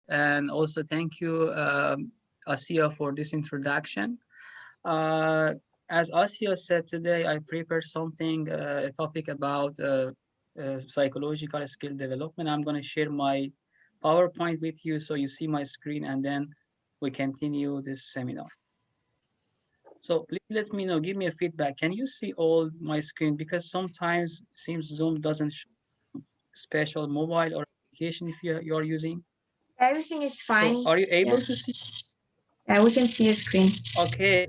and also thank you, Asia, for this introduction. As Asia said today, I prepared something, a topic about psychological skill development. I'm going to share my PowerPoint with you so you see my screen, and then we continue this seminar. So please let me know, give me a feedback. Can you see all my screen? Because sometimes it seems Zoom doesn't show special mobile or application if you're using. Everything is fine. So are you able Yeah. to see? Yeah, we can see your screen. Okay,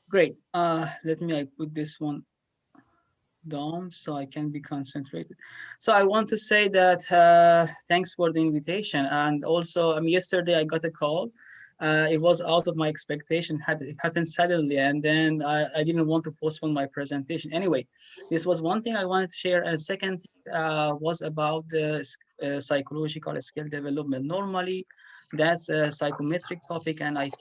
great. Let me put this one down so I can be concentrated. So I want to say that thanks for the invitation. And also, yesterday I got a call. It was out of my expectation. It happened suddenly, and then I didn't want to postpone my presentation. Anyway, this was one thing I wanted to share. And second thing was about the psychological skill development. Normally, that's a psychometric topic, and I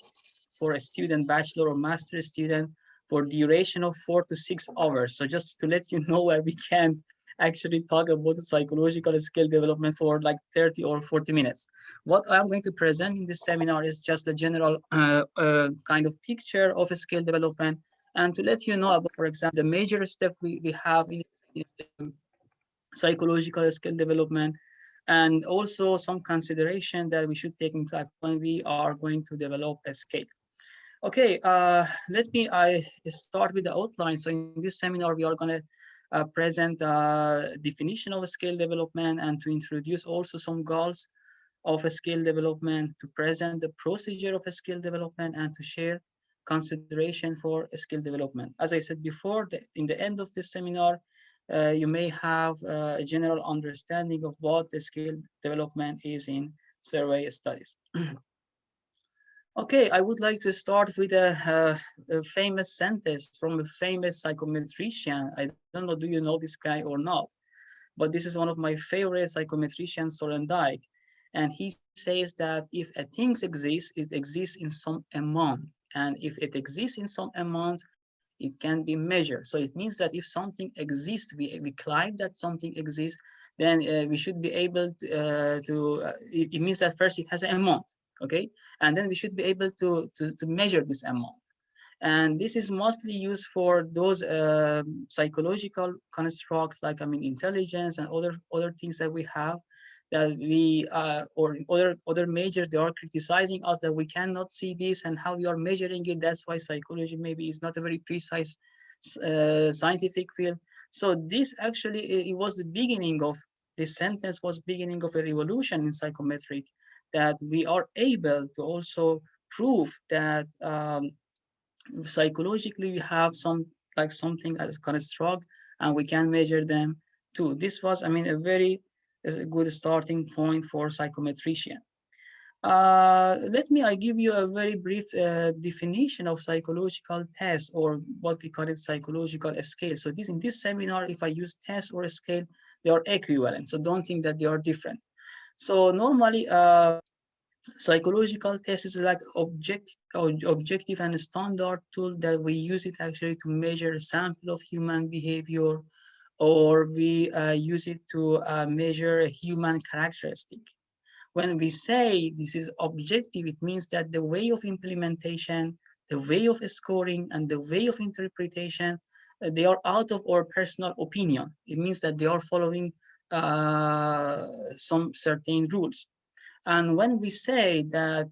for a student, bachelor or master student, for duration of 4 to 6 hours. So just to let you know why we can't actually talk about the psychological skill development for like 30 or 40 minutes. What I'm going to present in this seminar is just a general kind of picture of a skill development, and to let you know about, for example, the major step we have in psychological skill development, and also some consideration that we should take into account when we are going to develop a skill. Okay, I start with the outline. So in this seminar, we are going to present definition of a skill development, and to introduce also some goals of a skill development, to present the procedure of a skill development, and to share consideration for a skill development. As I said before, in the end of this seminar, you may have a general understanding of what the skill development is in survey studies. Okay, I would like to start with a famous sentence from a famous psychometrician. I don't know, do you know this guy or not? But this is one of my favorite psychometricians, Soren Dyke. And he says that if a thing exists, it exists in some amount. And if it exists in some amount, it can be measured. So it means that if something exists, we claim that something exists, then we should be able it means that first it has an amount, okay? And then we should be able to measure this amount. And this is mostly used for those psychological constructs, like intelligence and other things that we have, that we or other majors, they are criticizing us that we cannot see this and how we are measuring it. That's why psychology maybe is not a very precise scientific field. So this actually, it was the beginning of this sentence, was beginning of a revolution in psychometric, that we are able to also prove that psychologically we have something as construct, and we can measure them too. This was, a very good starting point for psychometrician. I give you a very brief definition of psychological test, or what we call it psychological scale. So in this seminar, if I use test or a scale, they are equivalent. So don't think that they are different. So normally, psychological test is like objective and standard tool that we use it actually to measure a sample of human behavior, or we use it to measure a human characteristic. When we say this is objective, it means that the way of implementation, the way of scoring, and the way of interpretation, they are out of our personal opinion. It means that they are following some certain rules. And when we say that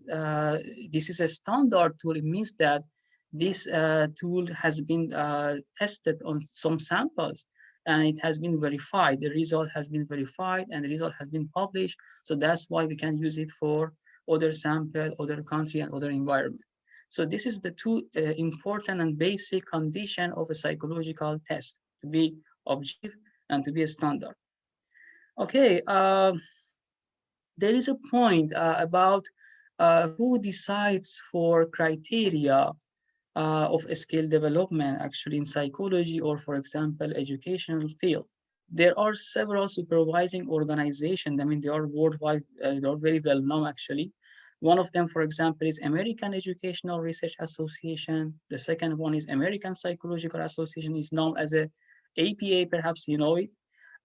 this is a standard tool, it means that this tool has been tested on some samples, and it has been verified. The result has been verified, and the result has been published. So that's why we can use it for other sample, other country, and other environment. So this is the two important and basic condition of a psychological test: to be objective and to be a standard. Okay. There is a point about who decides for criteria of skill development actually in psychology, or for example, educational field. There are several supervising organizations. They are worldwide, they are very well known actually. One of them, for example, is American Educational Research Association. The second one is American Psychological Association, is known as a APA, perhaps you know it.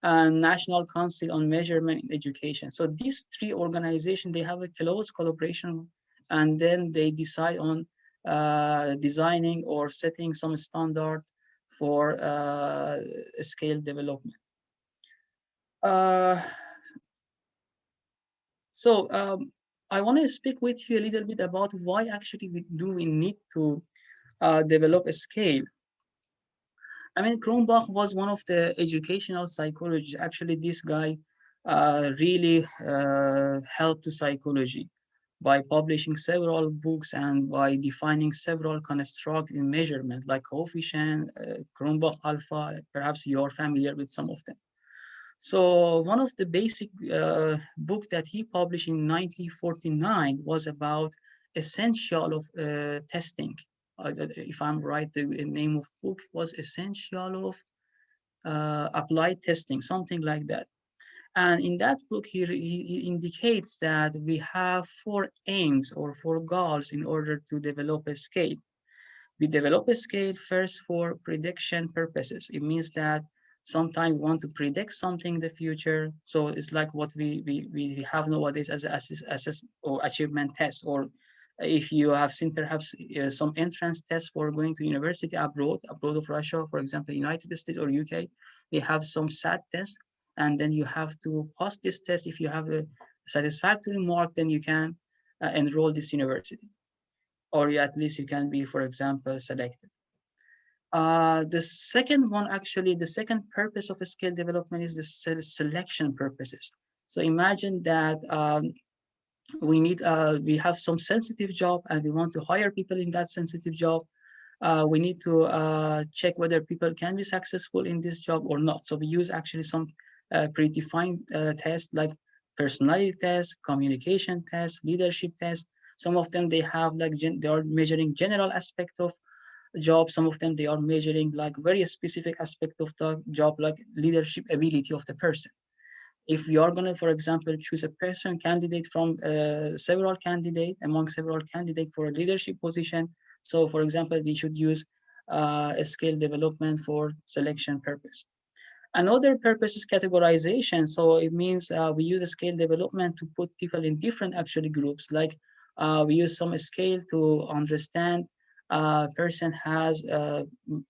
and National Council on Measurement in Education. So these three organizations, they have a close collaboration, and then they decide on designing or setting some standard for scale development. I want to speak with you a little bit about why actually we need to develop a scale. I mean, Kronbach was one of the educational psychologists. Actually, this guy really helped to psychology by publishing several books and by defining several constructs in measurement, like coefficient, Kronbach alpha. Perhaps you're familiar with some of them. So one of the basic book that he published in 1949 was about essential of testing. If I'm right, the name of book was Essential of Applied Testing, something like that. And in that book, he indicates that we have 4 aims or 4 goals in order to develop a scale. We develop a scale first for prediction purposes. It means that sometimes we want to predict something in the future. So it's like what we have nowadays as assess or achievement tests, or if you have seen perhaps some entrance tests for going to university abroad of Russia, for example, United States or UK, they have some SAT tests, and then you have to pass this test. If you have a satisfactory mark, then you can enroll this university, or at least you can be, for example, selected. The second one, actually, the second purpose of a skill development is the selection purposes. So imagine that we have some sensitive job and we want to hire people in that sensitive job. We need to check whether people can be successful in this job or not. So we use actually some predefined tests like personality tests, communication tests, leadership tests. Some of them, they have like they are measuring general aspect of job. Some of them, they are measuring like very specific aspect of the job, like leadership ability of the person. If you are going to, for example, choose a person candidate from among several candidates for a leadership position. So for example, we should use a skill development for selection purpose. Another purpose is categorization. So it means we use a scale development to put people in different actually groups. Like we use some scale to understand a person has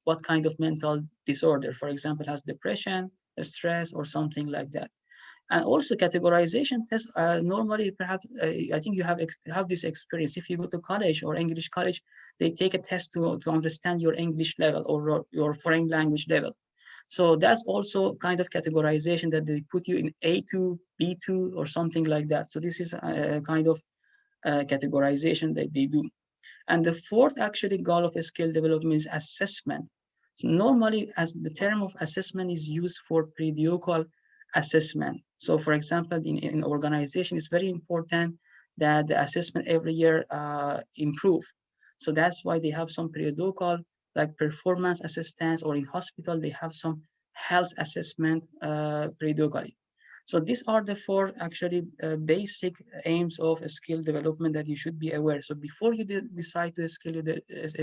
what kind of mental disorder. For example, has depression, stress, or something like that. And also categorization tests normally, perhaps, I think you have this experience. If you go to college or English college, they take a test to understand your English level or your foreign language level. So that's also kind of categorization, that they put you in A2, B2, or something like that. So this is a kind of categorization that they do. And the fourth actually goal of a skill development is assessment. So normally, as the term of assessment is used for periodical assessment. So for example, in organization, it's very important that the assessment every year improve. So that's why they have some periodical, like performance assessments, or in hospital, they have some health assessment periodically. So these are the 4 actually basic aims of a skill development that you should be aware. So before you decide to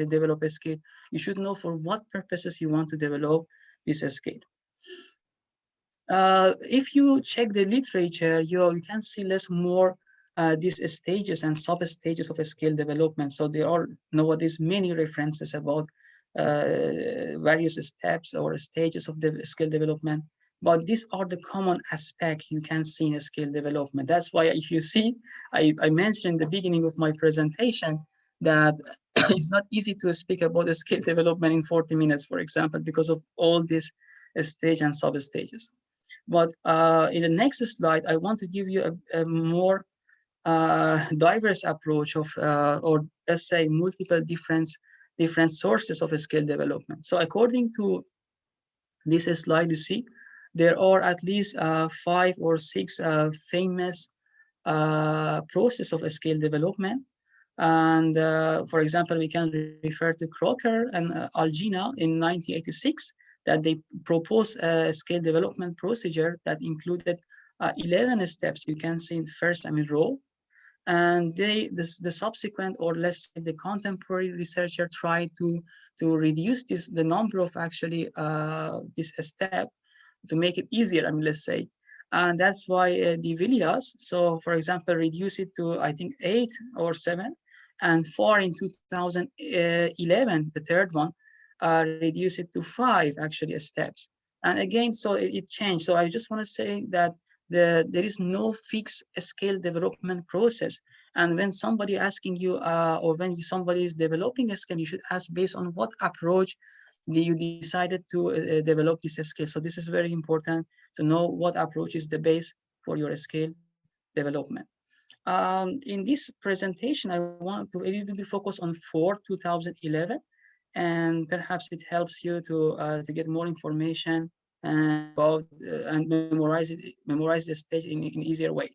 develop a skill, you should know for what purposes you want to develop this skill. If you check the literature, you can see less more these stages and sub-stages of a skill development. So there are nowadays many references about various steps or stages of the skill development. But these are the common aspects you can see in a skill development. That's why if you see, I mentioned in the beginning of my presentation that it's not easy to speak about a skill development in 40 minutes, for example, because of all these stages and sub-stages. But in the next slide, I want to give you a more diverse approach of, or let's say, multiple different sources of a skill development. So according to this slide, you see, there are at least 5 or 6 famous process of a skill development. And for example, we can refer to Crocker and Algina in 1986, that they proposed a skill development procedure that included 11 steps. You can see in the first row. And the subsequent, or let's say the contemporary researcher, tried to reduce the number of actually this step to make it easier, I mean, let's say. And that's why the villas, so for example, reduce it to, I think, 8 or 7, and 4 in 2011, the third one, reduce it to 5 actually steps. And again, so it changed. So I just want to say that there is no fixed scale development process. And when somebody asking you, or when somebody is developing a skill, you should ask based on what approach you decided to develop this skill. So this is very important to know what approach is the base for your skill development. In this presentation, I want to a little bit focus on 2011, and perhaps it helps you to get more information about and memorize the stage in an easier way.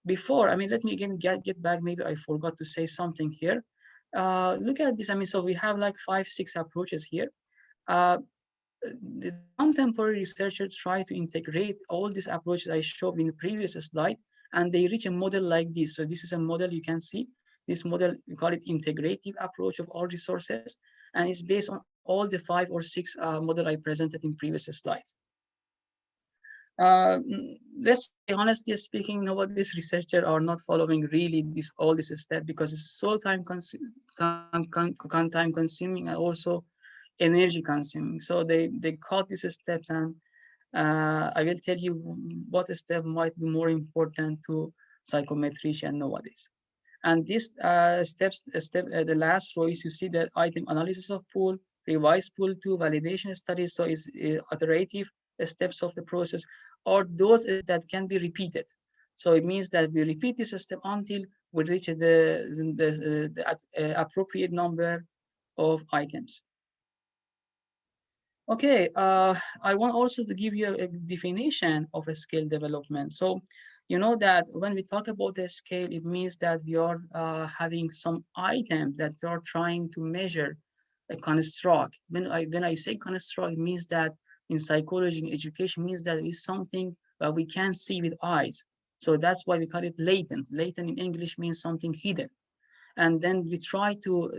Before, I mean, let me again get back. Maybe I forgot to say something here. Look at this. I mean, so we have like 5, 6 approaches here. The contemporary researchers try to integrate all these approaches I showed in the previous slide, and they reach a model like this. So this is a model you can see. This model, we call it integrative approach of all resources, and it's based on all the 5 or 6 model I presented in previous slides. Let's be honestly speaking, nobody's researchers are not following really all this step, because it's so time consuming and also energy consuming. So they cut these steps, and I will tell you what step might be more important to psychometrician nowadays. And this the last row is, you see that item analysis of pool, revised pool to validation studies. So it's iterative steps of the process, or those that can be repeated. So it means that we repeat this step until we reach the appropriate number of items. Okay, I want also to give you a definition of a skill development. So you know that when we talk about the scale, it means that we are having some item that we are trying to measure, a construct. When I say construct, it means that in psychology and education, means that it's something that we can't see with eyes. So that's why we call it latent. Latent in English means something hidden. And then we try to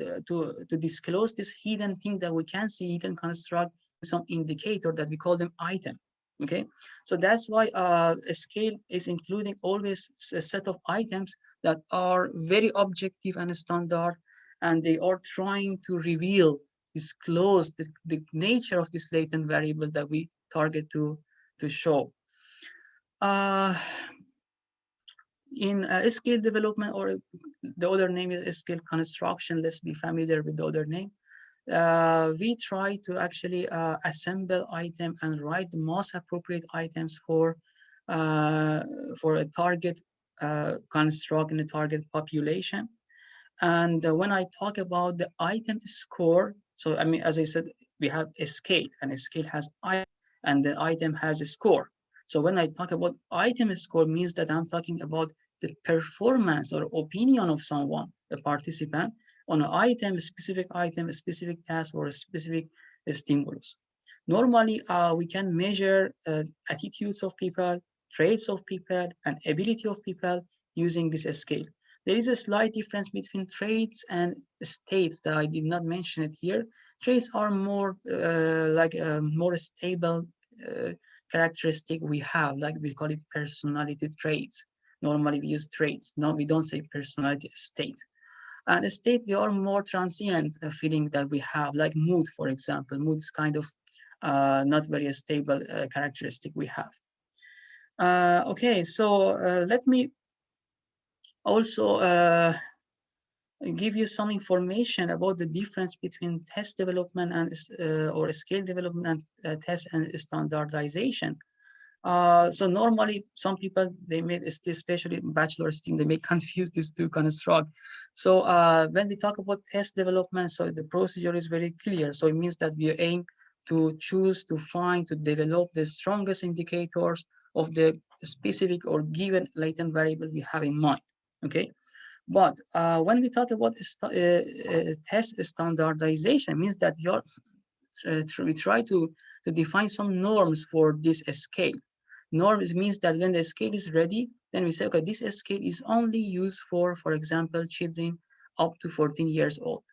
disclose this hidden thing that we can see, hidden construct, some indicator that we call them item. Okay, so that's why a scale is including always a set of items that are very objective and standard, and they are trying to reveal, disclose the nature of this latent variable that we target to show. In scale development, or the other name is scale construction, let's be familiar with the other name. We try to actually assemble item and write the most appropriate items for a target construct in a target population. And when I talk about the item score, so I mean, as I said, we have a scale, and a scale has item, and the item has a score. So when I talk about item score, means that I'm talking about the performance or opinion of someone, a participant, on an item, a specific task, or a specific stimulus. Normally, we can measure attitudes of people, traits of people, and ability of people using this scale. There is a slight difference between traits and states that I did not mention it here. Traits are more like a more stable characteristic we have, like we call it personality traits. Normally we use traits. No, we don't say personality state. And a state, they are more transient feeling that we have, like mood, for example. Mood is kind of not very stable characteristic we have. Okay, so let me also give you some information about the difference between test development and or skill development and test and standardization. So normally some people, they may, especially bachelor students, they may confuse these two constructs. So when we talk about test development, so the procedure is very clear. So it means that we aim to choose, to find, to develop the strongest indicators of the specific or given latent variable we have in mind. Okay. But when we talk about test standardization, means that we try to define some norms for this scale. Norms means that when the scale is ready, then we say, okay, this scale is only used for example, children up to 14 years old.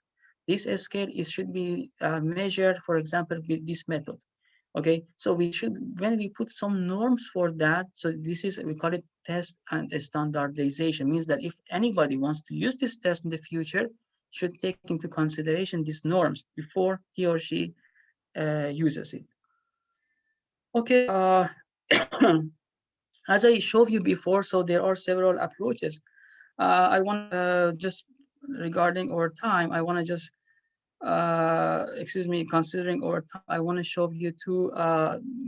This scale should be measured, for example, with this method. Okay, so we should, when we put some norms for that, so this is, we call it test and standardization, means that if anybody wants to use this test in the future, should take into consideration these norms before he or she uses it. Okay, as I showed you before, so there are several approaches. I want just regarding our time, I want to just excuse me, considering our time, I want to show you two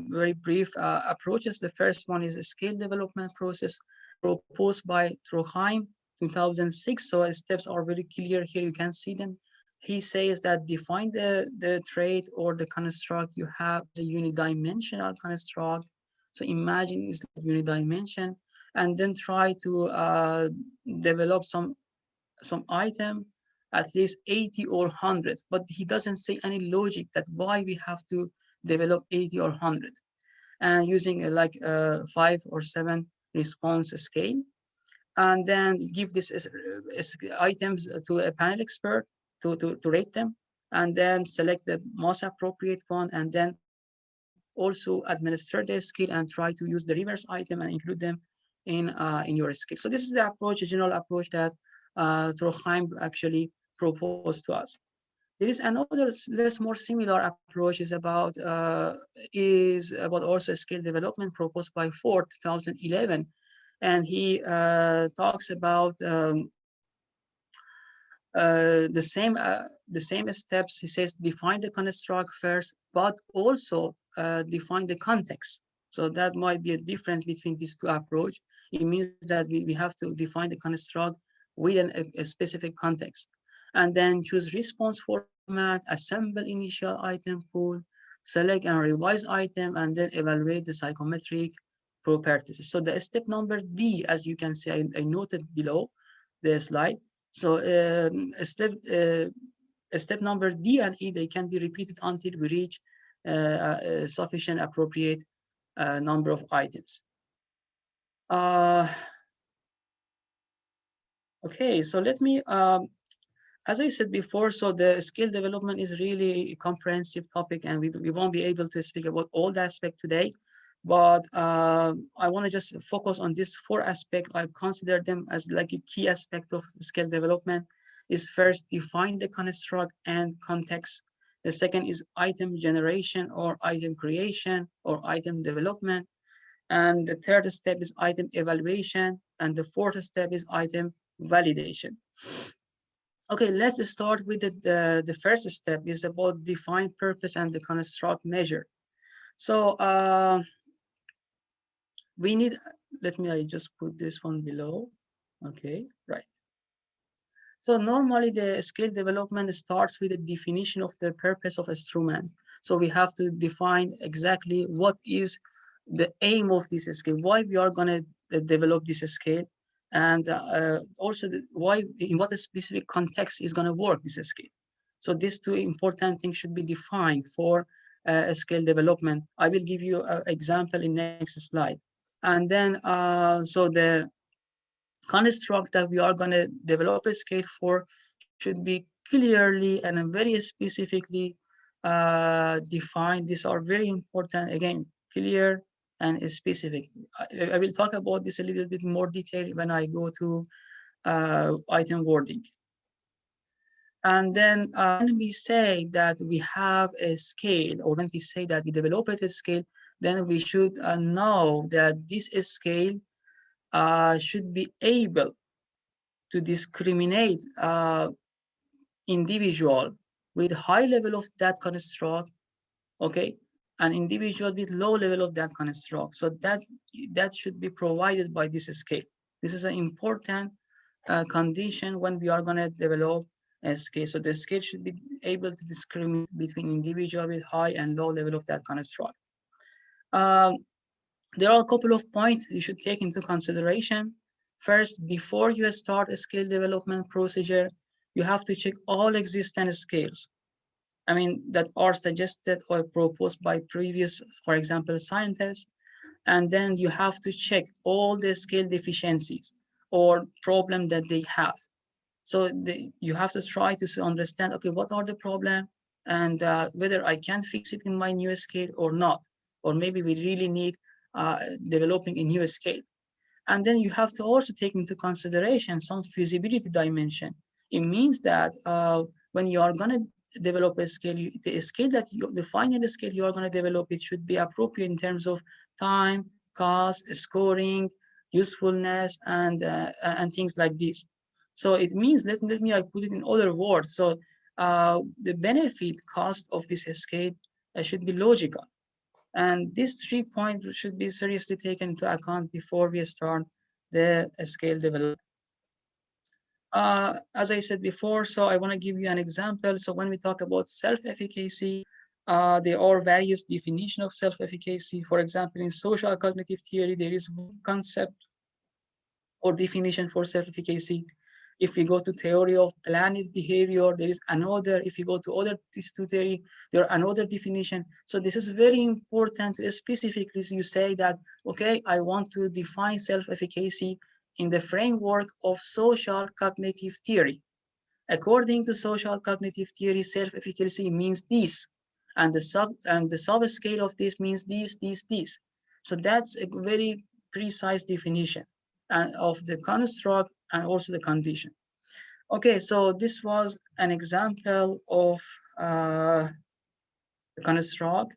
very brief approaches. The first one is a skill development process proposed by Trondheim 2006. So steps are very clear here. You can see them. He says that define the trait or the construct you have as a unidimensional construct. So imagine it's like unidimension, and then try to develop some item at least 80 or 100, but he doesn't say any logic that why we have to develop 80 or 100, and using like 5 or 7 response scale, and then give this items to a panel expert to rate them, and then select the most appropriate one, and then also administer the skill and try to use the reverse item and include them in your skill. So this is the approach, a general approach that Trondheim actually proposed to us. There is another less more similar approach is about also skill development proposed by Ford 2011, and he talks about the same steps. He says define the construct first, but also define the context. So that might be a difference between these two approaches. It means that we have to define the construct within a specific context, and then choose response format, assemble initial item pool, select and revise item, and then evaluate the psychometric properties. So the step number D, as you can see, I noted below the slide. So step number D and E, they can be repeated until we reach a sufficient appropriate number of items. Okay, so let me, as I said before, so the skill development is really a comprehensive topic, and we won't be able to speak about all the aspects today, but I want to just focus on these 4 aspects. I consider them as like a key aspect of skill development. Is first, define the construct and context. The second is item generation or item creation or item development. And the third step is item evaluation. And the fourth step is item validation. Okay, let's start with the first step is about define purpose and the construct measure. So we need, I just put this one below. Okay, right. So normally the skill development starts with a definition of the purpose of instrument. So we have to define exactly what is the aim of this skill, why we are going to develop this skill, and also why, in what specific context is going to work this skill. So these 2 important things should be defined for a skill development. I will give you an example in next slide. And then, so the construct that we are going to develop a skill for should be clearly and very specifically defined. These are very important, again, clear and specific. I will talk about this a little bit more detail when I go to item wording. And then when we say that we have a scale, or when we say that we develop a scale, then we should know that this scale should be able to discriminate individual with high level of that construct, okay, an individual with low level of that construct. So that should be provided by this scale. This is an important condition when we are going to develop a scale. So the scale should be able to discriminate between individual with high and low level of that construct. There are a couple of points you should take into consideration. First, before you start a skill development procedure, you have to check all existing skills. I mean, that are suggested or proposed by previous, for example, scientists. And then you have to check all the skill deficiencies or problem that they have. So you have to try to understand, okay, what are the problem and whether I can fix it in my new scale or not, or maybe we really need developing a new scale. And then you have to also take into consideration some feasibility dimension. It means that when you are going to develop a scale, the scale that the final scale you are going to develop, it should be appropriate in terms of time, cost, scoring, usefulness, and things like this. So it means, let me I put it in other words. So the benefit cost of this scale should be logical. And these 3 points should be seriously taken into account before we start the scale development. As I said before, so I want to give you an example. So when we talk about self-efficacy, there are various definitions of self-efficacy. For example, in social cognitive theory, there is one concept or definition for self-efficacy. If we go to theory of planned behavior, there is another. If you go to other theory, there are another definition. So this is very important. Specifically, you say that, okay, I want to define self-efficacy in the framework of social cognitive theory. According to social cognitive theory, self-efficacy means this, and the sub-scale of this means this. So that's a very precise definition of the construct and also the condition. Okay, so this was an example of the construct.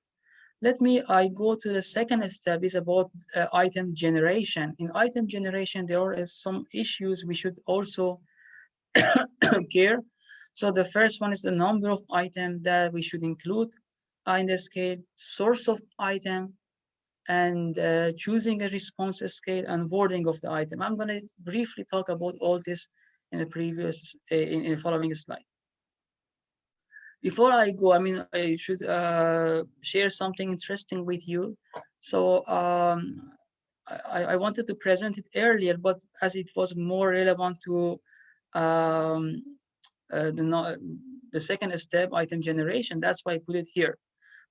I go to the second step, is about item generation. In item generation, there are some issues we should also care. So the first one is the number of items that we should include in the scale, source of item, and choosing a response scale and wording of the item. I'm going to briefly talk about all this in the previous, in the following slide. Before I go, I mean, I should share something interesting with you. So I wanted to present it earlier, but as it was more relevant to the second step, item generation, that's why I put it here.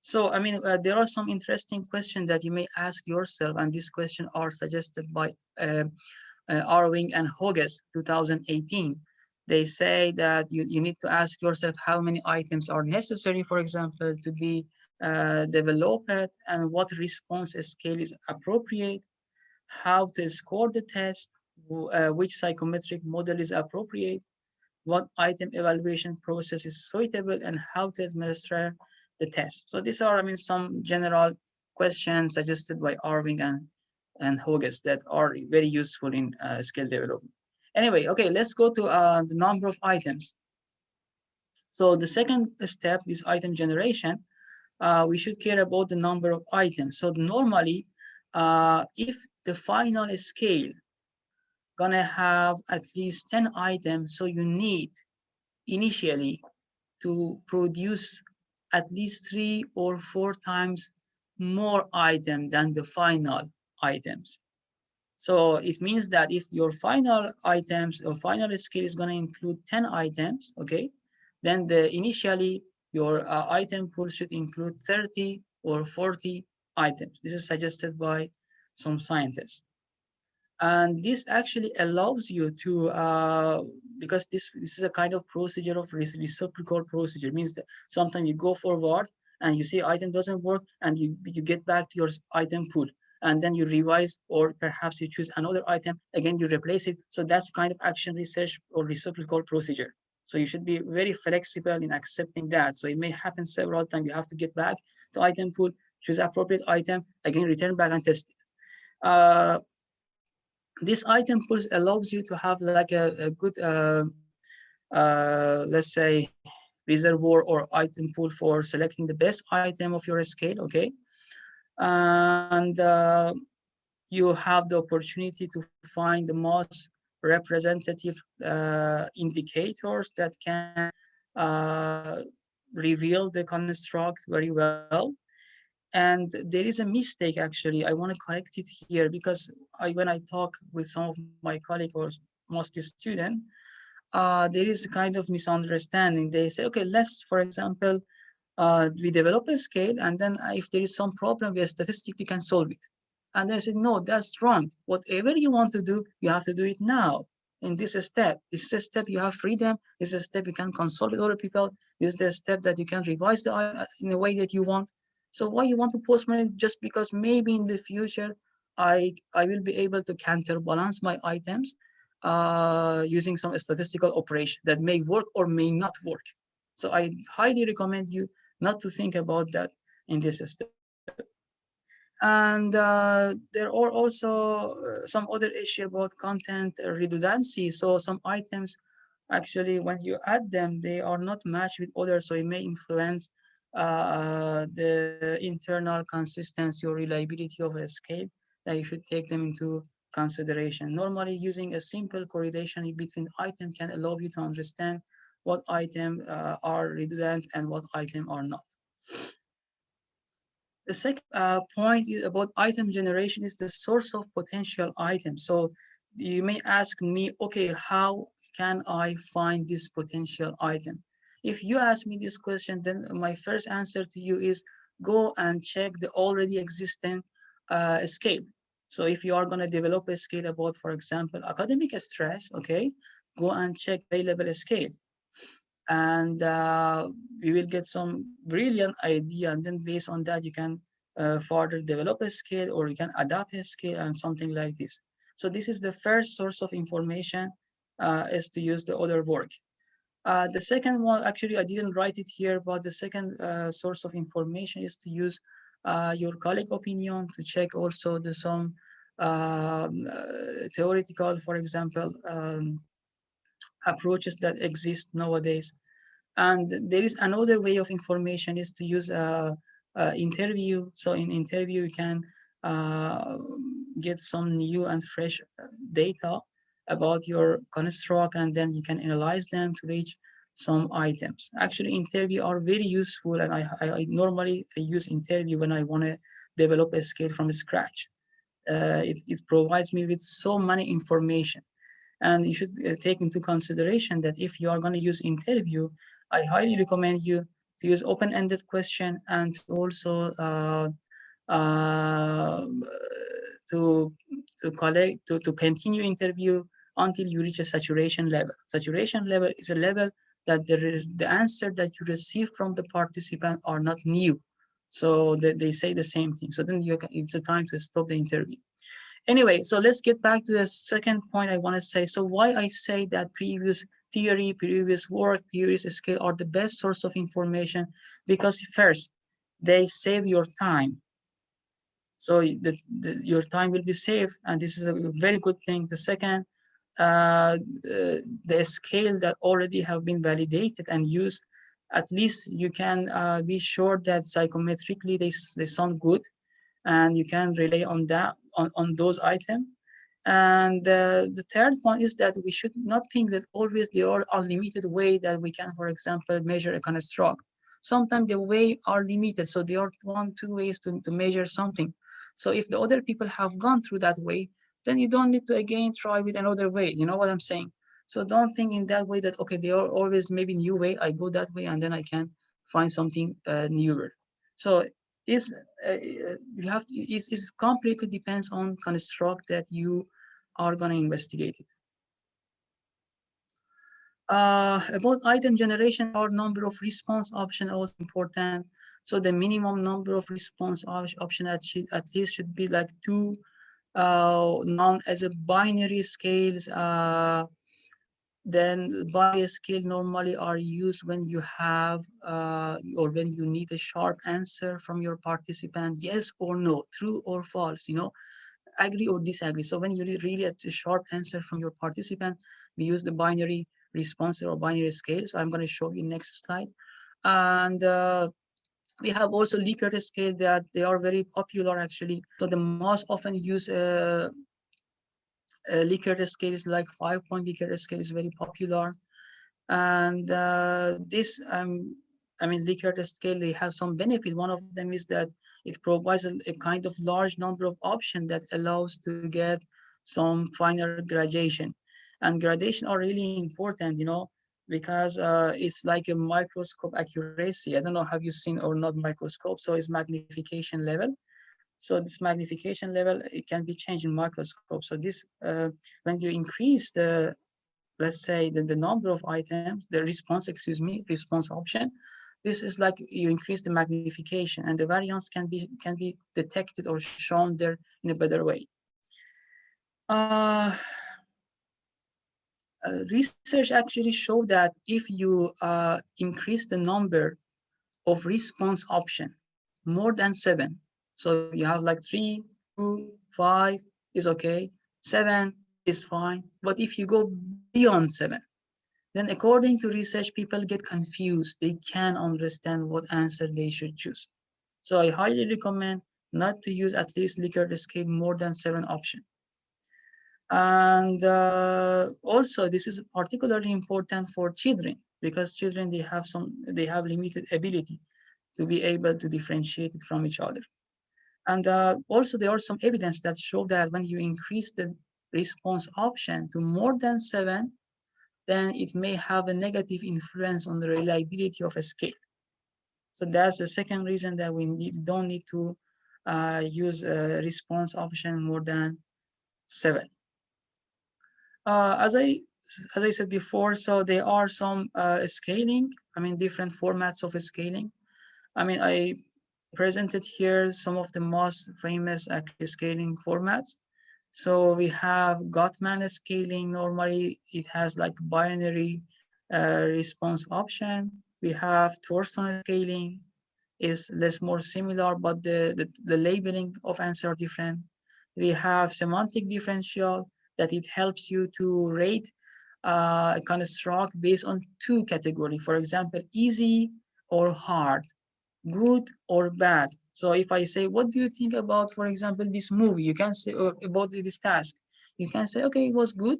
So, I mean, there are some interesting questions that you may ask yourself, and these questions are suggested by Arwing and Hogges, 2018. They say that you need to ask yourself how many items are necessary, for example, to be developed, and what response scale is appropriate, how to score the test, which psychometric model is appropriate, what item evaluation process is suitable, and how to administer the test. So these are, I mean, some general questions suggested by Arwing and Hogges that are very useful in skill development. Anyway, okay, let's go to the number of items. So the second step is item generation. We should care about the number of items. So normally, if the final scale gonna have at least 10 items, so you need initially to produce at least 3 or 4 times more items than the final items. So it means that if your final items or final scale is going to include 10 items, okay, then initially your item pool should include 30 or 40 items. This is suggested by some scientists. And this actually allows you to, because this is a kind of procedure of reciprocal procedure. It means that sometimes you go forward and you see item doesn't work, and you get back to your item pool, and then you revise, or perhaps you choose another item, again you replace it. So that's kind of action research or reciprocal procedure. So you should be very flexible in accepting that. So it may happen several times. You have to get back to item pool, choose appropriate item, again return back and test it. This item pools allows you to have like a good, let's say, reservoir or item pool for selecting the best item of your scale, okay? And you have the opportunity to find the most representative indicators that can reveal the construct very well. And there is a mistake, actually. I want to correct it here, because when I talk with some of my colleagues or most students, there is a kind of misunderstanding. They say, okay, let's, for example, we develop a scale, and then if there is some problem, we statistically can solve it. And I said, no, that's wrong. Whatever you want to do, you have to do it now. in this step. This is a step you have freedom. This is a step you can consult with other people. This is the step that you can revise the in a way that you want. So why you want to postpone it? Just because maybe in the future I will be able to counterbalance my items using some statistical operation that may work or may not work. So I highly recommend you not to think about that in this step. And there are also some other issue about content redundancy. So some items, actually, when you add them, they are not matched with others, so it may influence the internal consistency or reliability of a scale that you should take them into consideration. Normally, using a simple correlation between items can allow you to understand what items are redundant and what items are not. The second point is about item generation is the source of potential items. So you may ask me, okay, how can I find this potential item? If you ask me this question, then my first answer to you is go and check the already existing scale. So if you are going to develop a scale about, for example, academic stress, okay, go and check available scale. And we will get some brilliant idea, and then based on that you can further develop a scale, or you can adapt a scale and something like this. So this is the first source of information, is to use the other work. The second one, actually I didn't write it here, but the second source of information is to use your colleague opinion, to check also the some theoretical, for example, approaches that exist nowadays. And there is another way of information is to use a interview. So in interview, you can get some new and fresh data about your construct, and then you can analyze them to reach some items. Actually, interview are very useful, and I normally use interview when I want to develop a scale from scratch. It provides me with so many information. And you should take into consideration that if you are going to use interview, I highly recommend you to use open-ended question, and to also uh, to continue interview until you reach a saturation level. Saturation level is a level that the answer that you receive from the participant are not new. So they say the same thing. So then it's a time to stop the interview. Anyway, so let's get back to the second point I want to say. So why I say that previous theory, previous work, previous scale are the best source of information, because first, they save your time. So your time will be saved, and this is a very good thing. The second, the scale that already have been validated and used, at least you can be sure that psychometrically they sound good, and you can rely on that on those items. And the third point is that we should not think that always there are unlimited way that we can, for example, measure a construct. Sometimes the way are limited, so there are 1-2 ways to measure something. So if the other people have gone through that way, then you don't need to again try with another way. You know what I'm saying? So don't think in that way that, okay, there are always maybe new way, I go that way and then I can find something newer. So it's you have to, it's completely depends on construct that you are going to investigate it. About item generation, our number of response option also important. So the minimum number of response option at least should be like 2, known as a binary scales. Then binary scale normally are used when you have or when you need a sharp answer from your participant, yes or no, true or false, agree or disagree. So when you really a sharp answer from your participant, we use the binary response or binary scale. So I'm going to show you next slide. And we have also Likert scale that they are very popular actually. So the most often used Likert scale is like 5-point Likert scale is very popular. And this, Likert scale, they have some benefit. One of them is that it provides a kind of large number of options that allows to get some finer gradation. And gradation are really important, because it's like a microscope accuracy. I don't know, have you seen or not microscope? So it's magnification level. So this magnification level, it can be changed in microscope. So this, when you increase the let's say that the number of items, the response, response option, this is like you increase the magnification, and the variance can be detected or shown there in a better way. Research actually showed that if you increase the number of response option more than 7, so you have like 3, 2, 5 is okay, 7 is fine, but if you go beyond 7, then according to research, people get confused. They can't understand what answer they should choose. So I highly recommend not to use at least Likert scale more than 7 options. And also, this is particularly important for children, because children, they have limited ability to be able to differentiate it from each other. And also, there are some evidence that show that when you increase the response option to more than 7, then it may have a negative influence on the reliability of a scale. So that's the second reason that we don't need to use a response option more than 7. As I said before, so there are some scaling, different formats of scaling. I presented here some of the most famous scaling formats. So we have Gottman scaling. Normally it has like binary response option. We have Thorson scaling, is more similar, but the labeling of answer are different. We have semantic differential, that it helps you to rate a construct based on 2 categories. For example, easy or hard, good or bad. So if I say, what do you think about, for example, this movie? You can say, or about this task. You can say, okay, it was good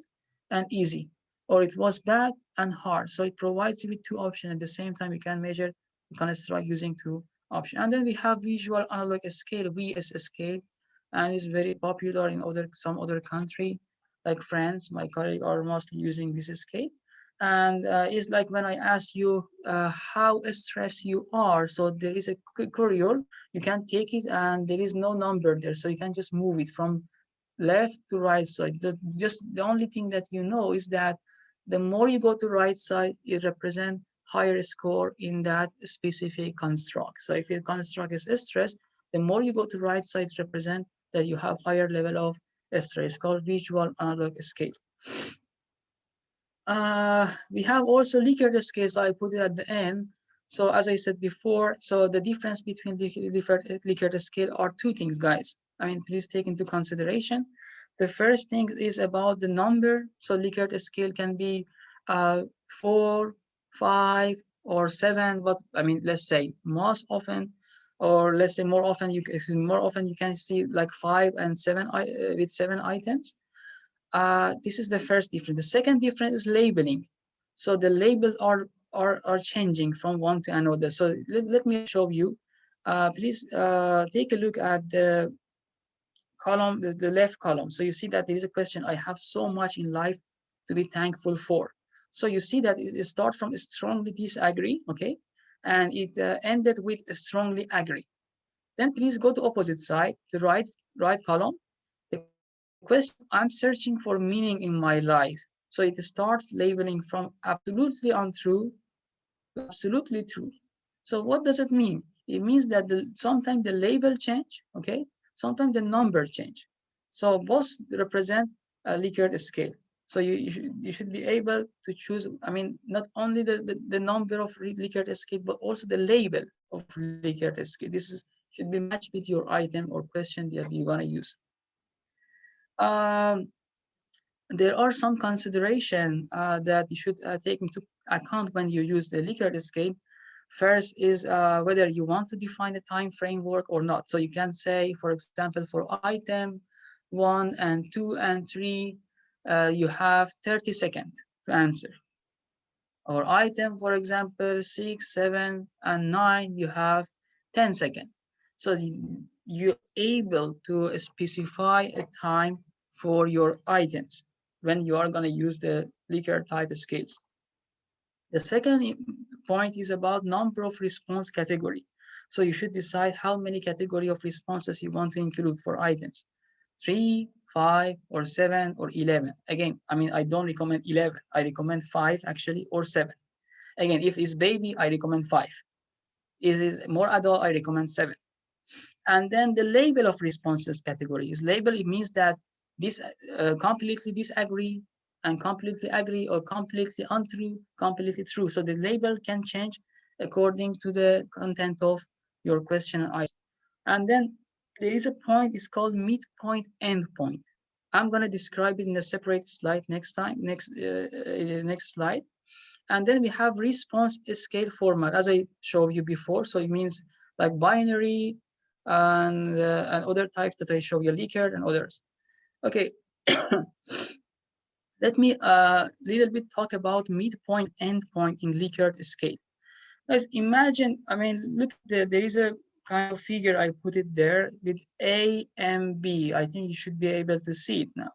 and easy, or it was bad and hard. So it provides you with 2 options. At the same time, you can measure the construct using 2 options. And then we have visual analog scale, VS scale, and it's very popular in some other country, like France. My colleagues are mostly using this scale. And it's like when I ask you how stressed you are, so there is a courier, you can take it and there is no number there, so you can just move it from left to right side. Just the only thing that you know is that the more you go to right side, it represents higher score in that specific construct. So if your construct is stress, the more you go to right side, it represents that you have higher level of stress. It's called visual analog scale. We have also Likert scale, so I put it at the end. So as I said before, so the difference between the different Likert scale are 2 things, guys. Please take into consideration. The first thing is about the number. So Likert scale can be 4, 5, or 7. But let's say most often, or let's say more often, you can see like 5 and 7 with 7 items. This is the first difference. The second difference is labeling. So the labels are changing from one to another. So let me show you. Please take a look at the column, the left column. So you see that there is a question, I have so much in life to be thankful for. So you see that it starts from strongly disagree, okay? And it ended with strongly agree. Then please go to opposite side, the right column. The question, I'm searching for meaning in my life. So it starts labeling from absolutely untrue to absolutely true. So what does it mean? It means that sometimes the label change, okay? Sometimes the number change. So both represent a Likert scale. So you should be able to choose, not only the number of Likert scale, but also the label of Likert scale. This should be matched with your item or question that you're gonna use. There are some consideration that you should take into account when you use the Likert scale. First is whether you want to define a time framework or not. So you can say, for example, for item 1 and 2 and 3, you have 30 seconds to answer. Or item, for example, 6, 7, and 9, you have 10 seconds. So you're able to specify a time for your items when you are going to use the Likert type scales. The second point is about number of response category. So you should decide how many category of responses you want to include for items. 3, 5, or 7, or 11. Again, I mean, I don't recommend 11. I recommend 5 actually, or 7. Again, if it's baby, I recommend 5. If it's more adult, I recommend 7. And then the label of responses category is label. It means that this completely disagree, and completely agree, or completely untrue, completely true. So the label can change according to the content of your question. And then there is a point, it's called midpoint endpoint. I'm going to describe it in a separate slide next slide. And then we have response scale format, as I showed you before. So it means like binary and other types that I showed you, Likert and others. Okay. Let me little bit talk about midpoint endpoint in Likert scale. Guys, imagine, I mean, look, there is a kind of figure, I put it there with A and B. I think you should be able to see it now.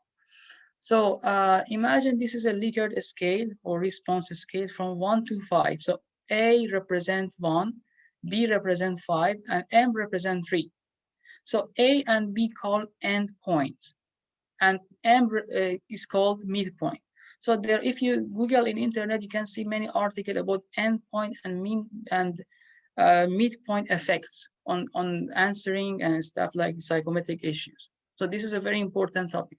So imagine this is a Likert scale or response scale from 1 to 5. So A represent 1, B represent 5, and M represent 3. So A and B called endpoints, and M is called midpoint. So there, if you Google in internet, you can see many articles about endpoint and midpoint effects on answering and stuff like psychometric issues. So this is a very important topic.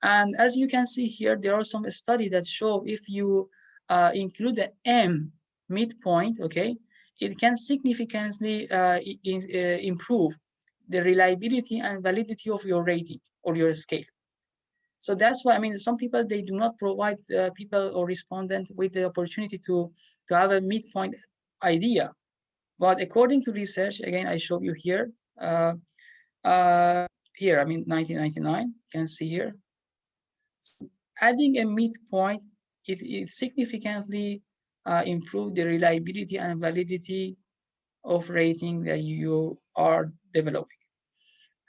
And as you can see here, there are some studies that show if you include the M midpoint, okay, it can significantly improve the reliability and validity of your rating or your scale. So that's why, I mean, some people, they do not provide people or respondent with the opportunity to have a midpoint idea. But according to research, again, I show you here, I mean, 1999, you can see here. So adding a midpoint, it significantly improve the reliability and validity of rating that you are developing.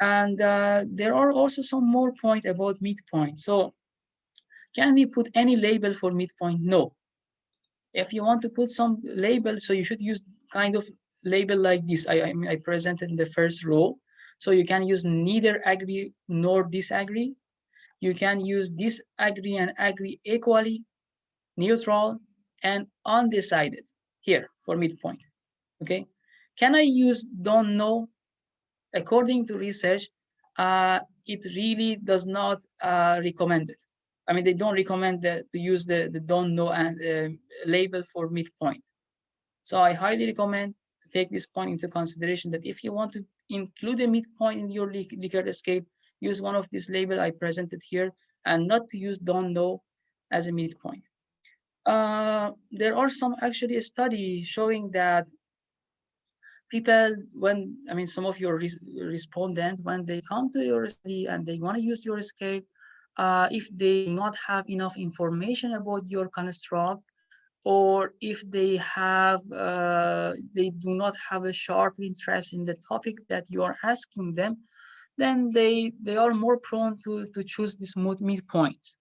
And there are also some more points about midpoint. So can we put any label for midpoint? No. If you want to put some label, so you should use kind of label like this. I presented in the first row. So you can use neither agree nor disagree. You can use disagree and agree equally, neutral, and undecided here for midpoint. Okay. Can I use don't know? According to research, it really does not recommend it. I mean, they don't recommend to use the don't know and label for midpoint. So I highly recommend to take this point into consideration, that if you want to include a midpoint in your Likert scale, use one of these labels I presented here, and not to use don't know as a midpoint. There are some actually studies showing that people, when, I mean, some of your respondents, when they come to your study and they want to use your scale, if they do not have enough information about your construct, or if they have, they do not have a sharp interest in the topic that you are asking them, then they are more prone to choose this midpoints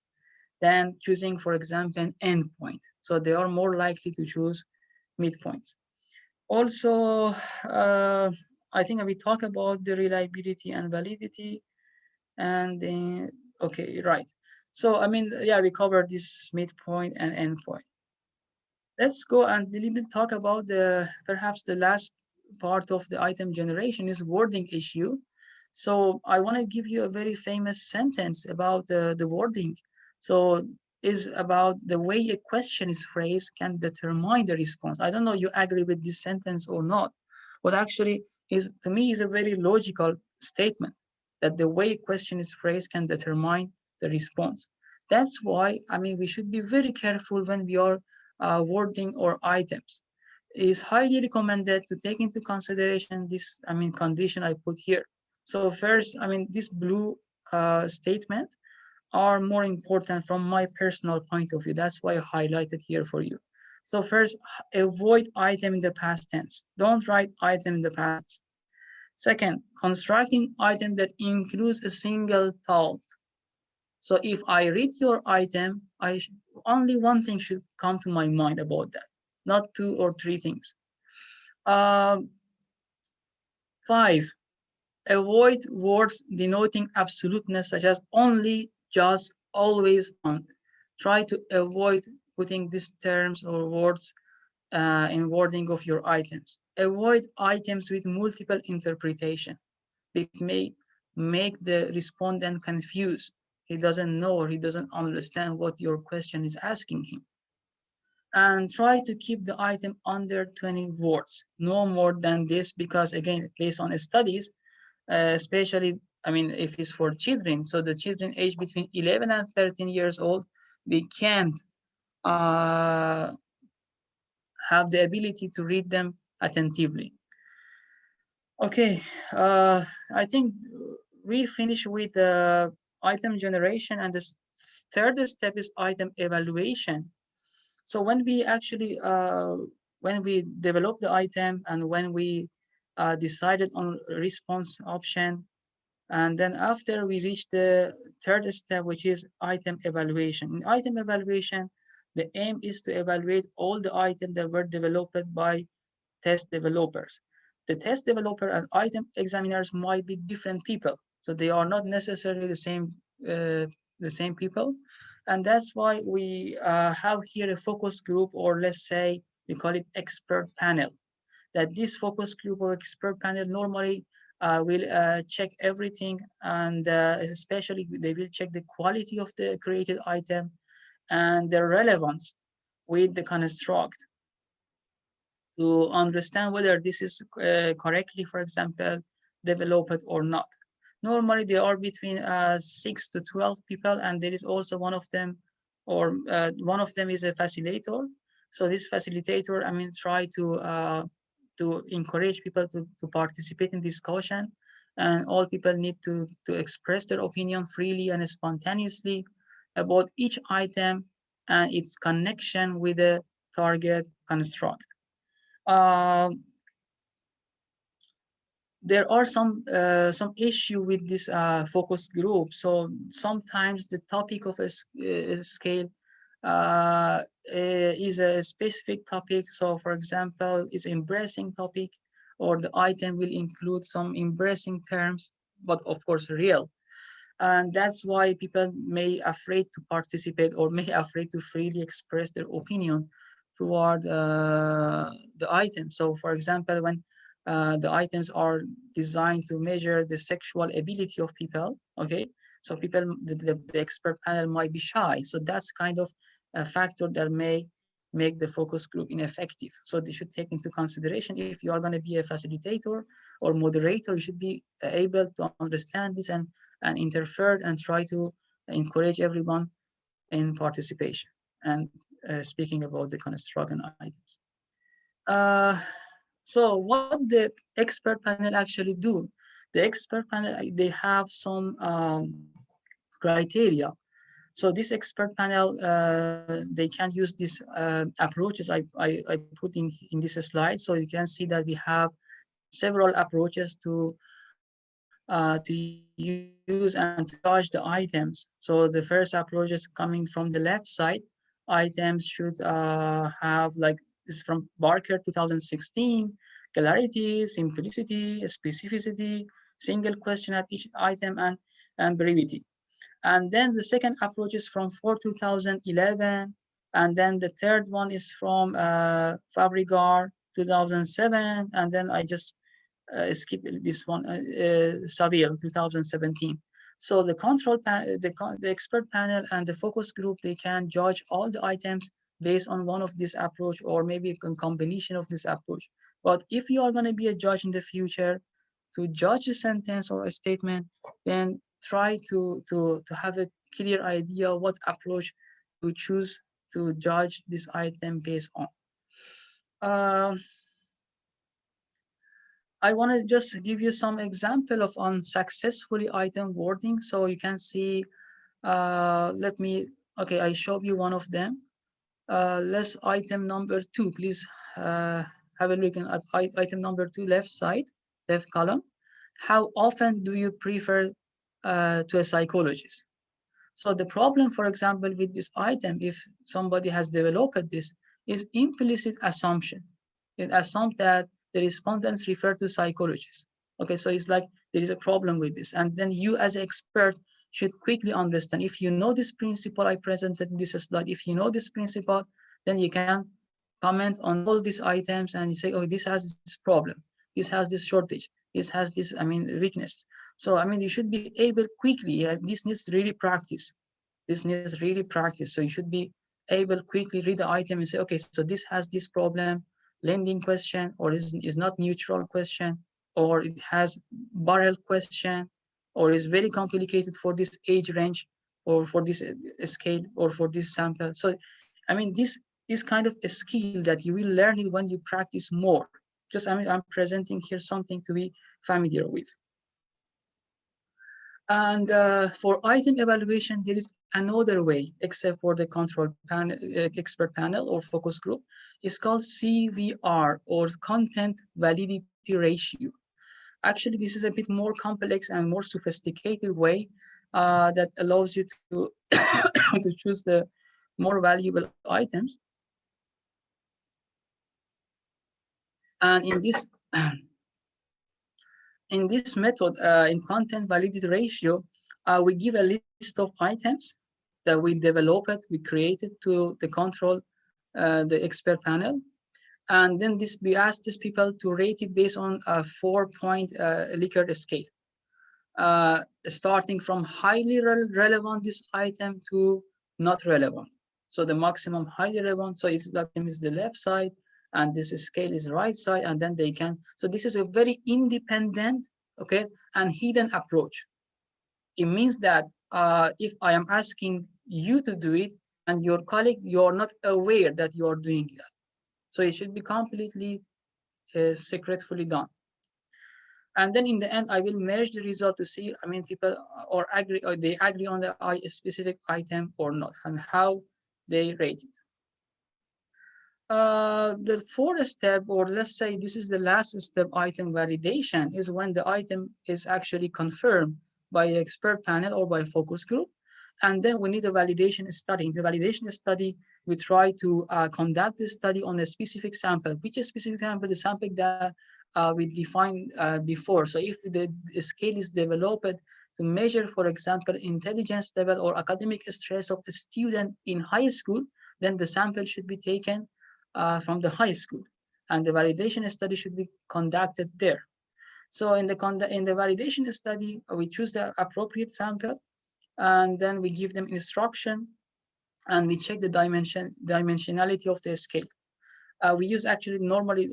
than choosing, for example, an endpoint. So they are more likely to choose midpoints. Also, I think we talk about the reliability and validity, and then, okay, right. So, I mean, yeah, we covered this midpoint and endpoint. Let's go and a little bit talk about perhaps the last part of the item generation is wording issue. So I want to give you a very famous sentence about the wording. So is about the way a question is phrased can determine the response. I don't know you agree with this sentence or not, but actually is, to me, is a very logical statement, that the way a question is phrased can determine the response. That's why, I mean, we should be very careful when we are wording or items. It is highly recommended to take into consideration this, I mean, condition I put here. So first, I mean, this blue statement are more important from my personal point of view. That's why I highlighted here for you. So first, avoid item in the past tense. Don't write item in the past. Second, constructing item that includes a single thought. So if I read your item, only one thing should come to my mind about that, not 2 or 3 things. 5, Avoid words denoting absoluteness, such as only, just, always, on. Try to avoid putting these terms or words in wording of your items. Avoid items with multiple interpretation. It may make the respondent confused. He doesn't know or he doesn't understand what your question is asking him. And try to keep the item under 20 words, no more than this, because again, based on studies, especially, I mean, if it's for children, so the children aged between 11 and 13 years old, they can't have the ability to read them attentively. Okay, I think we finish with the item generation, and the third step is item evaluation. So when we actually, when we develop the item and when we decided on response option, and then after we reach the third step, which is item evaluation. In item evaluation, the aim is to evaluate all the items that were developed by test developers. The test developer and item examiners might be different people, so they are not necessarily the same people, and that's why we have here a focus group, or let's say we call it expert panel. That this focus group or expert panel normally will check everything, and especially they will check the quality of the created item and the relevance with the construct, to understand whether this is correctly, for example, developed or not. Normally, they are between 6 to 12 people, and there is also one of them, or one of them is a facilitator. So this facilitator, I mean, try to encourage people to participate in discussion, and all people need to express their opinion freely and spontaneously about each item and its connection with the target construct. There are some issue with this focus group. So sometimes the topic of a scale is a specific topic. So for example, it's embracing topic, or the item will include some embracing terms, but of course real. And that's why people may afraid to participate, or may afraid to freely express their opinion toward the item. So for example, when the items are designed to measure the sexual ability of people, okay, so people, the expert panel might be shy. So that's kind of a factor that may make the focus group ineffective. So they should take into consideration, if you are going to be a facilitator or moderator, you should be able to understand this and interfere and try to encourage everyone in participation and speaking about the construct and items. So what the expert panel actually do? The expert panel, they have some criteria. So this expert panel, they can use these approaches I put in this slide. So you can see that we have several approaches to use and to judge the items. So the first approach is coming from the left side. Items should have, like, is from Barker 2016, clarity, simplicity, specificity, single question at each item, and brevity. And then the second approach is from 2011. And then the third one is from Fabrigar 2007. And then I just skip this one, Saville 2017. So the the expert panel and the focus group, they can judge all the items based on one of this approach, or maybe a combination of this approach. But if you are going to be a judge in the future to judge a sentence or a statement, then try to have a clear idea what approach to choose to judge this item based on. I want to just give you some example of unsuccessfully item wording. So you can see, okay, I showed you one of them. Let's item number 2, please have a look at item number 2, left side, left column. How often do you prefer to a psychologist? So the problem, for example, with this item, if somebody has developed this, is implicit assumption. It assumes that the respondents refer to psychologists. Okay, so it's like there is a problem with this. And then you as an expert should quickly understand, if you know this principle I presented in this slide, if you know this principle, then you can comment on all these items and you say, oh, this has this problem, this has this shortage, this has this, weakness. So, you should be able quickly, this needs really practice. This needs really practice. So you should be able quickly read the item and say, okay, so this has this problem, lending question, or is not neutral question, or it has barrel question, or is very complicated for this age range, or for this scale, or for this sample. So, this is kind of a skill that you will learn it when you practice more. Just, I'm presenting here something to be familiar with. And for item evaluation, there is another way, except for the control panel, expert panel or focus group. It's called CVR, or content validity ratio. Actually, this is a bit more complex and more sophisticated way that allows you to to choose the more valuable items. And in this method, in content validity ratio, we give a list of items that we developed, we created to the control, the expert panel. And then we ask these people to rate it based on a 4-point Likert scale, starting from highly relevant this item to not relevant. So the maximum highly relevant, so it's like is the left side, and this scale is right side, and then they can. So this is a very independent, okay, and hidden approach. It means that if I am asking you to do it and your colleague, you're not aware that you are doing that. So it should be completely secretly done. And then in the end, I will merge the result to see, people they agree on the specific item or not, and how they rate it. The fourth step, or let's say this is the last step, item validation, is when the item is actually confirmed by the expert panel or by focus group. And then we need a validation study. In the validation study, we try to conduct the study on a specific sample, which is specific sample, the sample that we defined before. So if the scale is developed to measure, for example, intelligence level or academic stress of a student in high school, then the sample should be taken from the high school, and the validation study should be conducted there. So in the validation study, we choose the appropriate sample, and then we give them instruction, and we check the dimensionality of the scale. We use actually normally,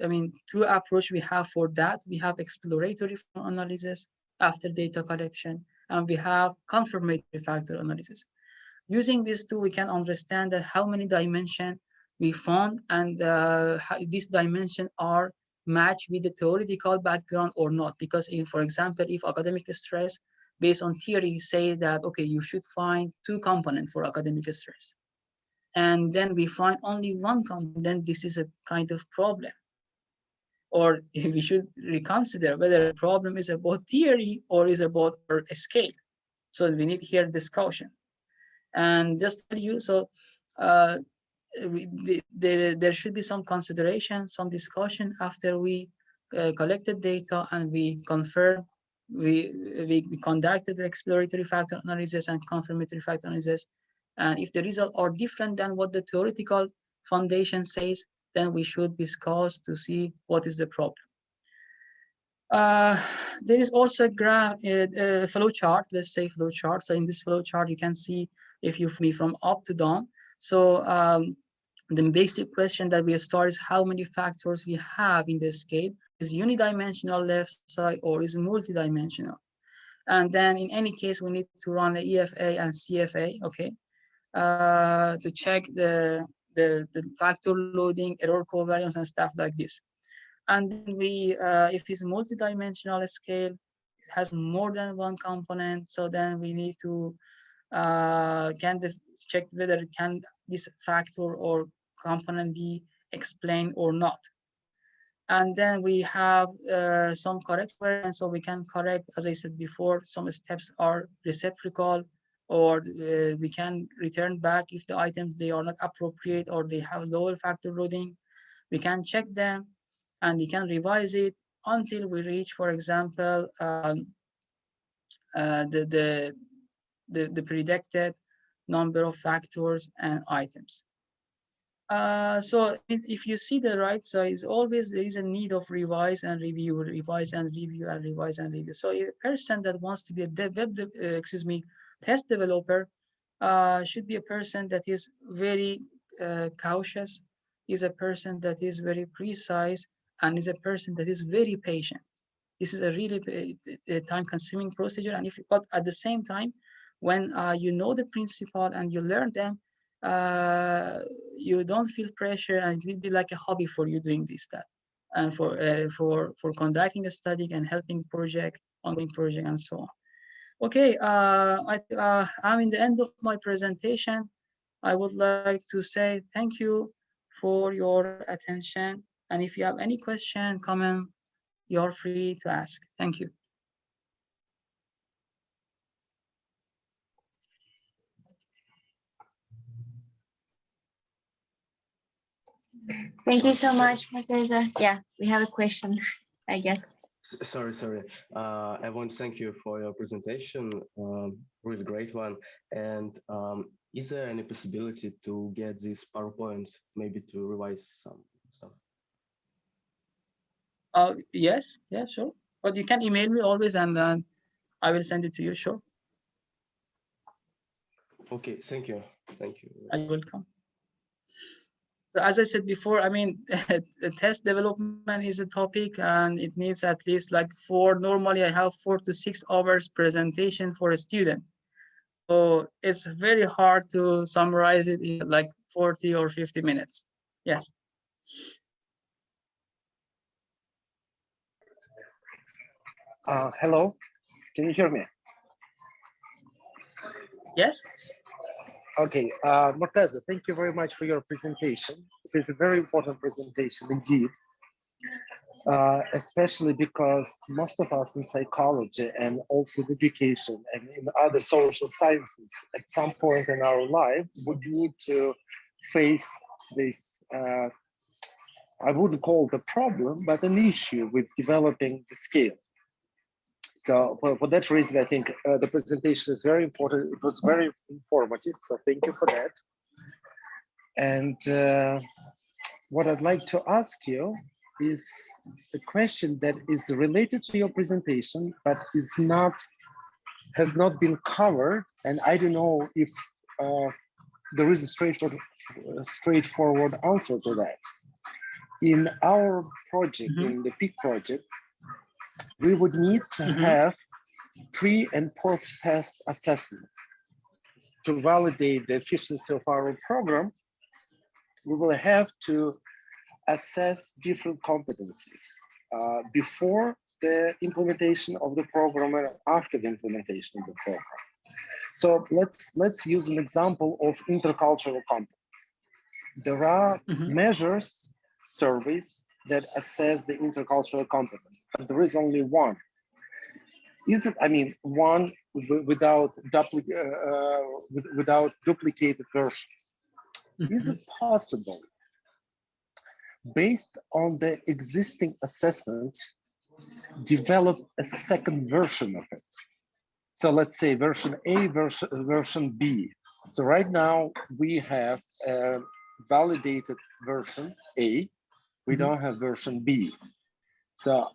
two approach we have for that. We have exploratory analysis after data collection, and we have confirmatory factor analysis. Using these two, we can understand that how many dimensions we found, and these dimensions are matched with the theoretical background or not. Because for example, if academic stress based on theory say that, okay, you should find 2 components for academic stress, and then we find only 1 component, then this is a kind of problem. Or we should reconsider whether the problem is about theory or is about a scale. So we need here discussion. And just tell you, so there should be some consideration, some discussion after we collected data and we confirm, we conducted the exploratory factor analysis and confirmatory factor analysis. And if the results are different than what the theoretical foundation says, then we should discuss to see what is the problem. There is also a flow chart, let's say flow chart. So in this flow chart, you can see if you free from up to down. So the basic question that we start is how many factors we have in the scale. Is unidimensional left side or is multidimensional? And then in any case, we need to run the EFA and CFA, okay, to check the factor loading, error covariance, and stuff like this. And then we, if it's multidimensional scale, it has more than 1 component. So then we need to check whether can this factor or component be explained or not. And then we have some correct variance, so we can correct, as I said before, some steps are reciprocal, or we can return back if the items, they are not appropriate or they have lower factor loading. We can check them and we can revise it until we reach, for example, the predicted number of factors and items. So if you see the right side, always there is a need of revise and review, revise and review, and revise and review. So a person that wants to be a test developer should be a person that is very cautious, is a person that is very precise, and is a person that is very patient. This is a really time-consuming procedure, and but at the same time, when you know the principle and you learn them, you don't feel pressure, and it will be like a hobby for you doing this stuff, and for conducting a study and helping project, ongoing project, and so on. Okay, I'm in the end of my presentation. I would like to say thank you for your attention, and if you have any question, comment, you're free to ask. Thank you. Thank you so much, Morteza. Yeah, we have a question, I guess. Sorry. I want to thank you for your presentation. Really great one. And is there any possibility to get this PowerPoint, maybe to revise some stuff? Yes, yeah, sure. But you can email me always, and I will send it to you. Sure. Okay, thank you. You're welcome. So as I said before, I mean, test development is a topic, and it needs at least like normally I have 4 to 6 hours presentation for a student. So it's very hard to summarize it in like 40 or 50 minutes. Yes. Hello, can you hear me? Yes. Okay, Morteza, thank you very much for your presentation. It is a very important presentation indeed, especially because most of us in psychology and also in education and in other social sciences at some point in our life would need to face this, I wouldn't call it a problem, but an issue with developing the skills. So for that reason, I think the presentation is very important. It was very informative, so thank you for that. And what I'd like to ask you is a question that is related to your presentation, but has not been covered. And I don't know if there is a straightforward answer to that. In our project, in the PIC project, we would need to have pre and post-test assessments. To validate the efficiency of our program, we will have to assess different competencies before the implementation of the program and after the implementation of the program. So let's use an example of intercultural competence. There are measures, surveys that assess the intercultural competence, but there is only one. One without duplicated versions. Is it possible, based on the existing assessment, develop a second version of it? So let's say version A, version B. So right now we have a validated version A. We don't have version B. So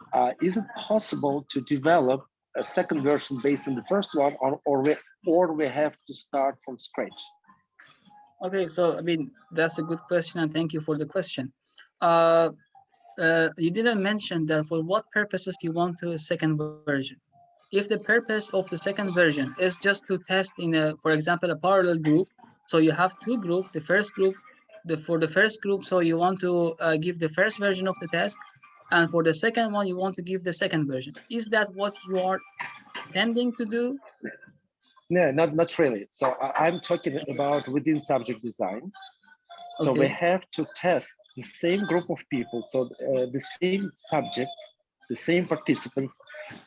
is it possible to develop a second version based on the first one, or we have to start from scratch? Okay, so I mean, that's a good question, and thank you for the question. You didn't mention that for what purposes you want a second version. If the purpose of the second version is just to test for example, a parallel group, so you have 2 groups, the first group, for the first group, so you want to give the first version of the test, and for the second one, you want to give the second version. Is that what you are tending to do? No, not really. So I'm talking about within subject design. So we have to test the same group of people. So the same subjects, the same participants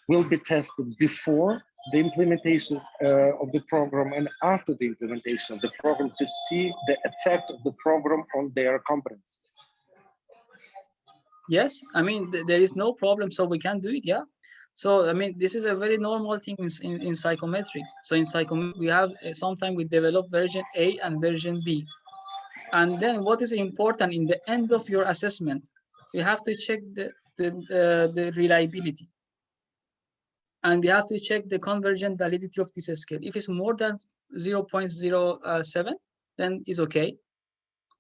will be tested before the implementation of the program and after the implementation of the program to see the effect of the program on their competencies. Yes, I mean, there is no problem, so we can do it, yeah. So I mean, this is a very normal thing in psychometric. So in psychometric, we have sometimes we develop version A and version B. And then what is important in the end of your assessment, you have to check the reliability. And you have to check the convergent validity of this scale. If it's more than 0.07, then it's okay.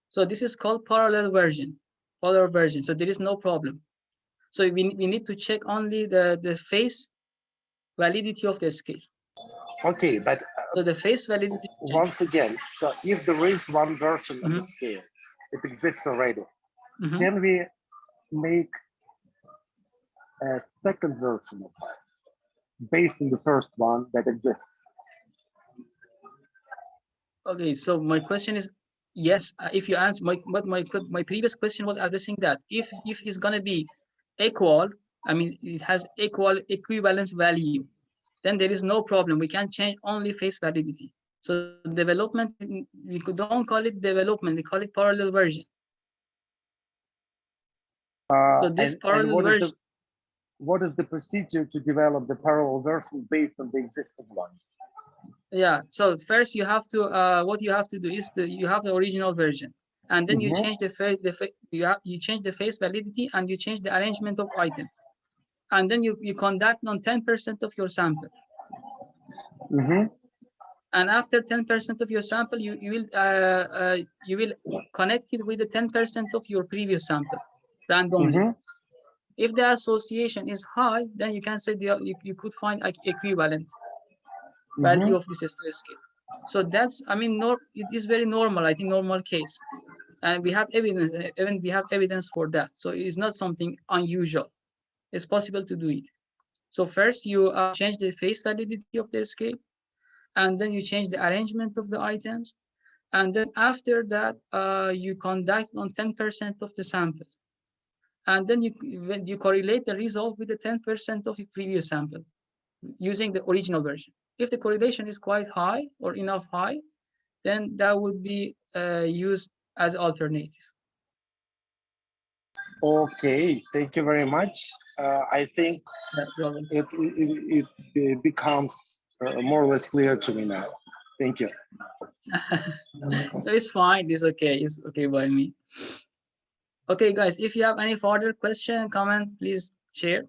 So this is called parallel version, So there is no problem. So we need to check only the face validity of the scale. Okay, but so the face validity once again, so if there is one version of the scale, it exists already. Can we make a second version of that based on the first one that exists? Okay, so my question is yes. If you answer my previous question was addressing that if it's gonna be equal, I mean it has equivalence value, then there is no problem. We can change only face validity. So development, we don't call it development, we call it parallel version. So this parallel version. What is the procedure to develop the parallel version based on the existing one? Yeah, so first you have to what you have to do is you have the original version, and then you change you change the face validity and you change the arrangement of item, and then you conduct on 10% of your sample. And after 10% of your sample, you will connect it with the 10% of your previous sample randomly. If the association is high, then you can say you could find equivalent value of this scale. So that's, I mean, it is very normal, I think, normal case. And we have evidence, even we have evidence for that. So it's not something unusual. It's possible to do it. So first you change the face validity of the scale, and then you change the arrangement of the items. And then after that, you conduct on 10% of the sample. And then you correlate the result with the 10% of your previous sample using the original version. If the correlation is quite high or enough high, then that would be used as alternative. Okay, thank you very much. I think it becomes more or less clear to me now. Thank you. It's fine. It's okay by me. Okay, guys, if you have any further question, comment, please share.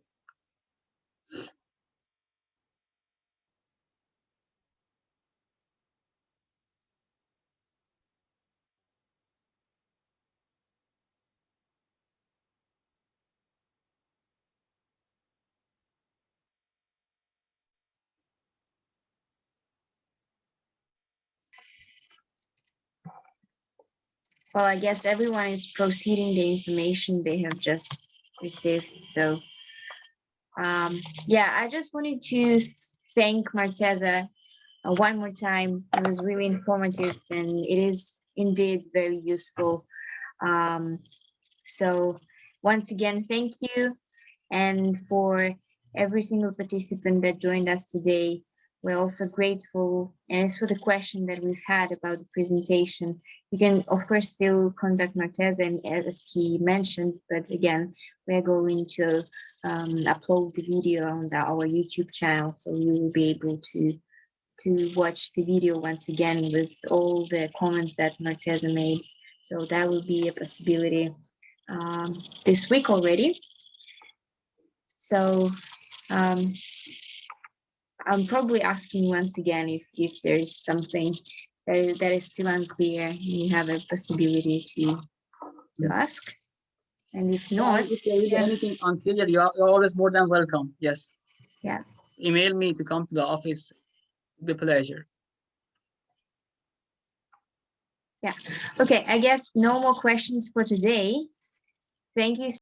Well, I guess everyone is proceeding the information they have just received. So, yeah, I just wanted to thank Morteza one more time. It was really informative and it is indeed very useful. So once again, thank you. And for every single participant that joined us today, we're also grateful. And as for the question that we've had about the presentation, you can, of course, still contact Morteza, and as he mentioned, but again, we're going to upload the video on our YouTube channel, so you will be able to watch the video once again with all the comments that Morteza made. So that will be a possibility this week already. So I'm probably asking once again if there is something that is still unclear, you have a possibility to ask. And if not, if there is anything unclear, you're always more than welcome. Yes. Yeah. Email me to come to the office. The pleasure. Yeah. Okay. I guess no more questions for today. Thank you